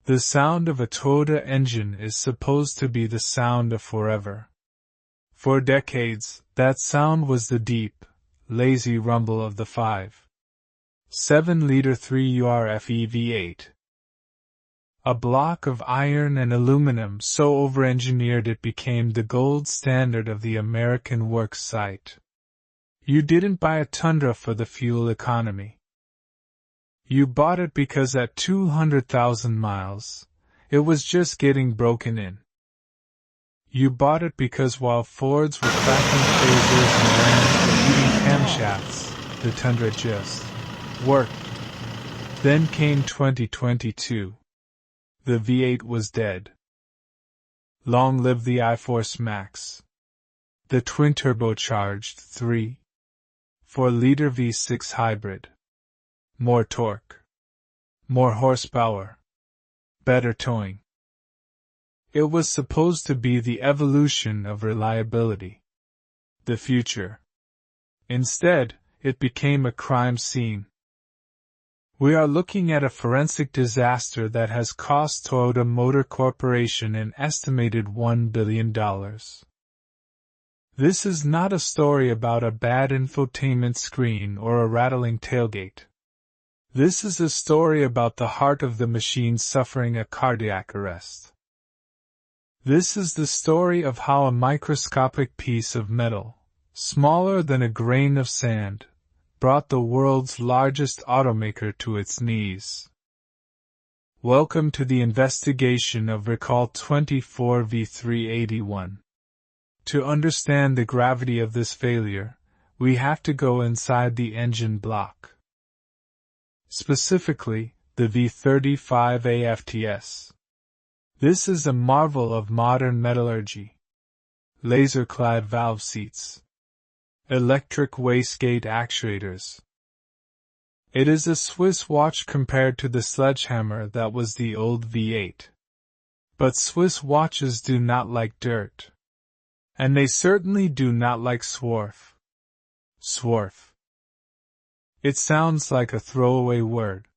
The sound of a Toyota engine is supposed to be the sound of forever. For decades, that sound was the deep, lazy rumble of the 5.7-liter 3URFE V8. A block of iron and aluminum so over-engineered it became the gold standard of the American work site. You didn't buy a Tundra for the fuel economy. You bought it because at 200,000 miles, it was just getting broken in. You bought it because while Fords were cracking phasers and Rams were eating camshafts, the Tundra just worked. Then came 2022. The V8 was dead. Long live the iForce Max. The twin-turbocharged 3.4-liter V6 hybrid. More torque. More horsepower. Better towing. It was supposed to be the evolution of reliability. The future. Instead, it became a crime scene. We are looking at a forensic disaster that has cost Toyota Motor Corporation an estimated $1 billion. This is not a story about a bad infotainment screen or a rattling tailgate. This is a story about the heart of the machine suffering a cardiac arrest. This is the story of how a microscopic piece of metal, smaller than a grain of sand, brought the world's largest automaker to its knees. Welcome to the investigation of Recall 24 V381. To understand the gravity of this failure, we have to go inside the engine block. Specifically, the V35 AFTS. This is a marvel of modern metallurgy. Laser-clad valve seats. Electric wastegate actuators. It is a Swiss watch compared to the sledgehammer that was the old V8. But Swiss watches do not like dirt. And they certainly do not like swarf. Swarf. It sounds like a throwaway word.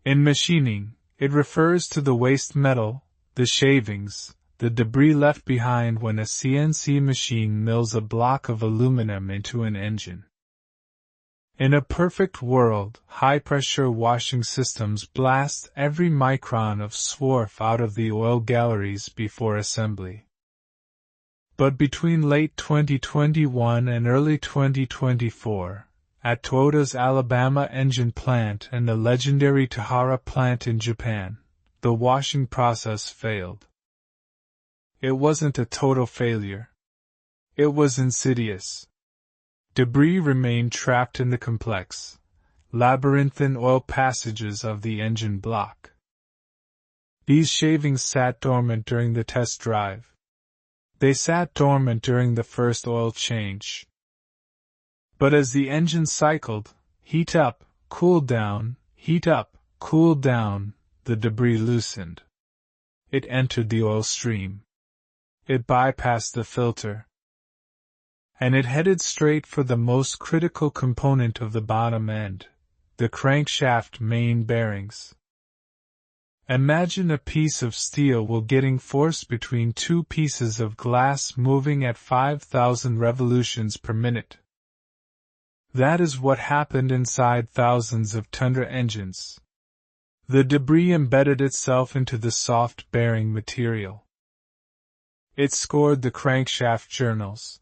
In machining, it refers to the waste metal, the shavings, the debris left behind when a CNC machine mills a block of aluminum into an engine. In a perfect world, high-pressure washing systems blast every micron of swarf out of the oil galleries before assembly. But between late 2021 and early 2024, at Toyota's Alabama engine plant and the legendary Tahara plant in Japan, the washing process failed. It wasn't a total failure. It was insidious. Debris remained trapped in the complex, labyrinthine oil passages of the engine block. These shavings sat dormant during the test drive. They sat dormant during the first oil change. But as the engine cycled, heat up, cool down, heat up, cool down, the debris loosened. It entered the oil stream. It bypassed the filter. And it headed straight for the most critical component of the bottom end, the crankshaft main bearings. Imagine a piece of steel while getting forced between two pieces of glass moving at 5,000 revolutions per minute. That is what happened inside thousands of Tundra engines. The debris embedded itself into the soft bearing material. It scored the crankshaft journals.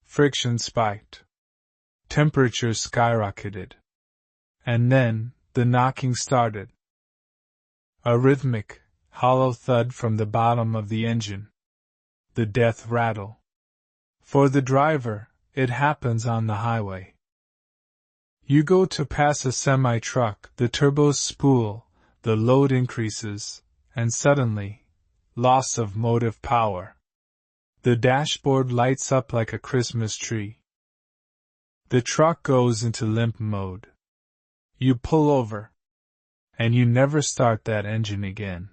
Friction spiked. Temperature skyrocketed. And then, the knocking started. A rhythmic, hollow thud from the bottom of the engine. The death rattle. For the driver, it happens on the highway. You go to pass a semi-truck, the turbos spool, the load increases, and suddenly, loss of motive power. The dashboard lights up like a Christmas tree. The truck goes into limp mode. You pull over. And you never start that engine again.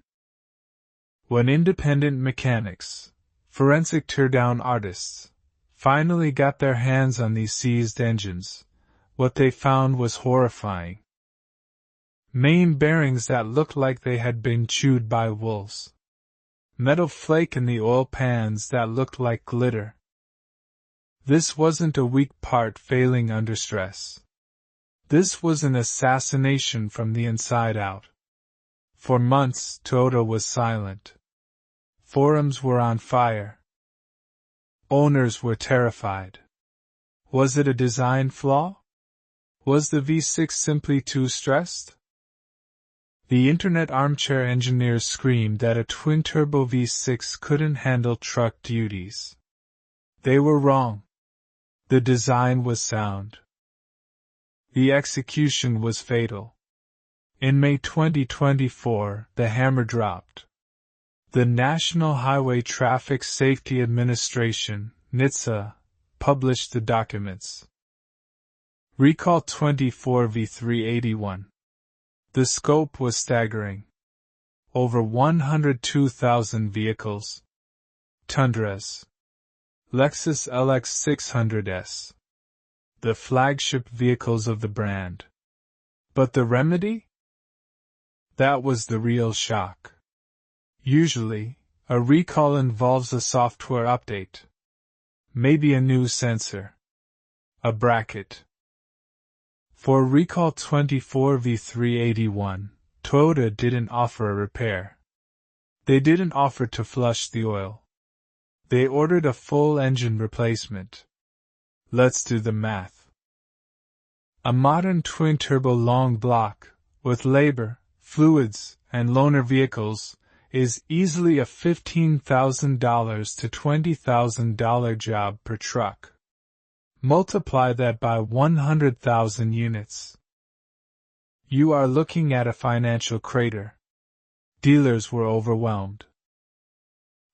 When independent mechanics, forensic teardown artists, finally got their hands on these seized engines, what they found was horrifying. Main bearings that looked like they had been chewed by wolves. Metal flake in the oil pans that looked like glitter. This wasn't a weak part failing under stress. This was an assassination from the inside out. For months, Toyota was silent. Forums were on fire. Owners were terrified. Was it a design flaw? Was the V6 simply too stressed? The internet armchair engineers screamed that a twin-turbo V6 couldn't handle truck duties. They were wrong. The design was sound. The execution was fatal. In May 2024, the hammer dropped. The National Highway Traffic Safety Administration, NHTSA, published the documents. Recall 24 V381. The scope was staggering. Over 102,000 vehicles. Tundras. Lexus LX600s. The flagship vehicles of the brand. But the remedy? That was the real shock. Usually, a recall involves a software update. Maybe a new sensor. A bracket. For Recall 24 V381, Toyota didn't offer a repair. They didn't offer to flush the oil. They ordered a full engine replacement. Let's do the math. A modern twin-turbo long block, with labor, fluids, and loaner vehicles, is easily a $15,000 to $20,000 job per truck. Multiply that by 100,000 units. You are looking at a financial crater. Dealers were overwhelmed.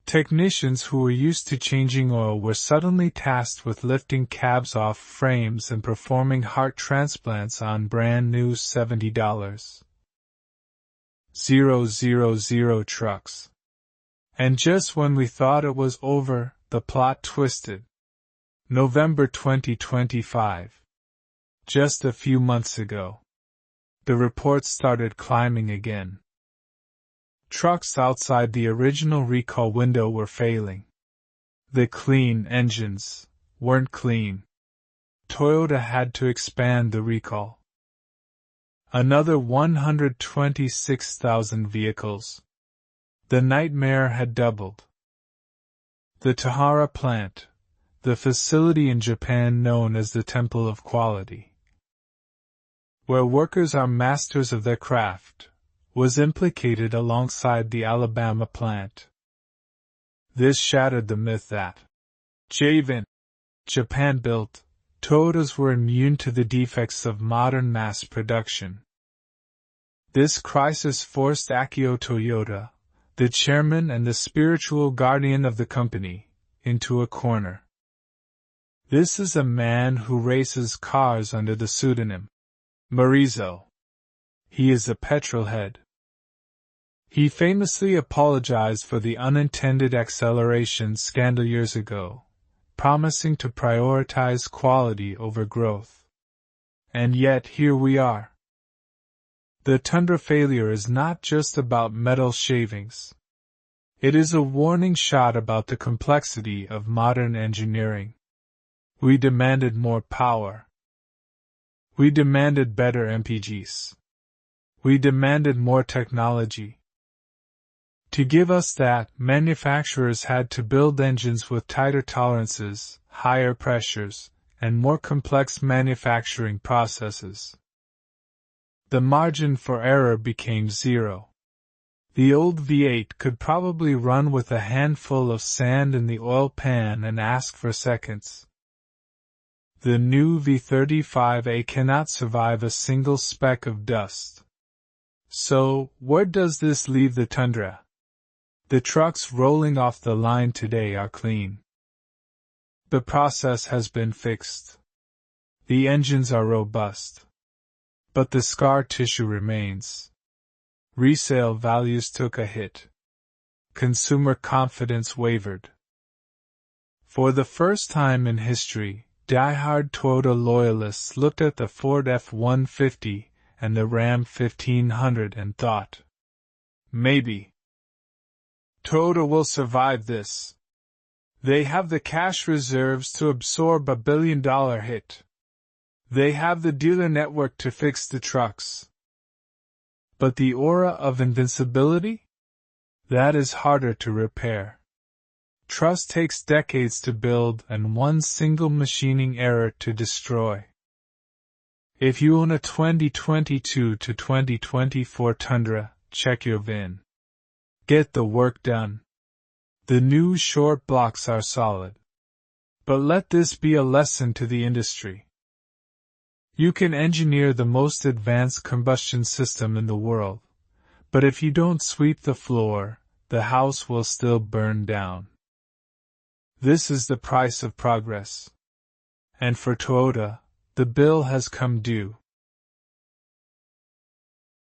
Technicians who were used to changing oil were suddenly tasked with lifting cabs off frames and performing heart transplants on brand new $70,000 trucks. And just when we thought it was over, the plot twisted. November 2025. Just a few months ago. The reports started climbing again. Trucks outside the original recall window were failing. The clean engines weren't clean. Toyota had to expand the recall. Another 126,000 vehicles. The nightmare had doubled. The Tahara plant, the facility in Japan known as the Temple of Quality, where workers are masters of their craft, was implicated alongside the Alabama plant. This shattered the myth that Japan-built, Toyotas were immune to the defects of modern mass production. This crisis forced Akio Toyoda, the chairman and the spiritual guardian of the company, into a corner. This is a man who races cars under the pseudonym Marizo. He is a petrolhead. He famously apologized for the unintended acceleration scandal years ago, promising to prioritize quality over growth. And yet here we are. The Tundra failure is not just about metal shavings. It is a warning shot about the complexity of modern engineering. We demanded more power. We demanded better MPGs. We demanded more technology. To give us that, manufacturers had to build engines with tighter tolerances, higher pressures, and more complex manufacturing processes. The margin for error became zero. The old V8 could probably run with a handful of sand in the oil pan and ask for seconds. The new V35A cannot survive a single speck of dust. So, where does this leave the Tundra? The trucks rolling off the line today are clean. The process has been fixed. The engines are robust. But the scar tissue remains. Resale values took a hit. Consumer confidence wavered. For the first time in history, die-hard Toyota loyalists looked at the Ford F-150 and the Ram 1500 and thought, maybe Toyota will survive this. They have the cash reserves to absorb a $1 billion hit. They have the dealer network to fix the trucks. But the aura of invincibility? That is harder to repair. Trust takes decades to build and one single machining error to destroy. If you own a 2022 to 2024 Tundra, check your VIN. Get the work done. The new short blocks are solid. But let this be a lesson to the industry. You can engineer the most advanced combustion system in the world, but if you don't sweep the floor, the house will still burn down. This is the price of progress. And for Toyota, the bill has come due.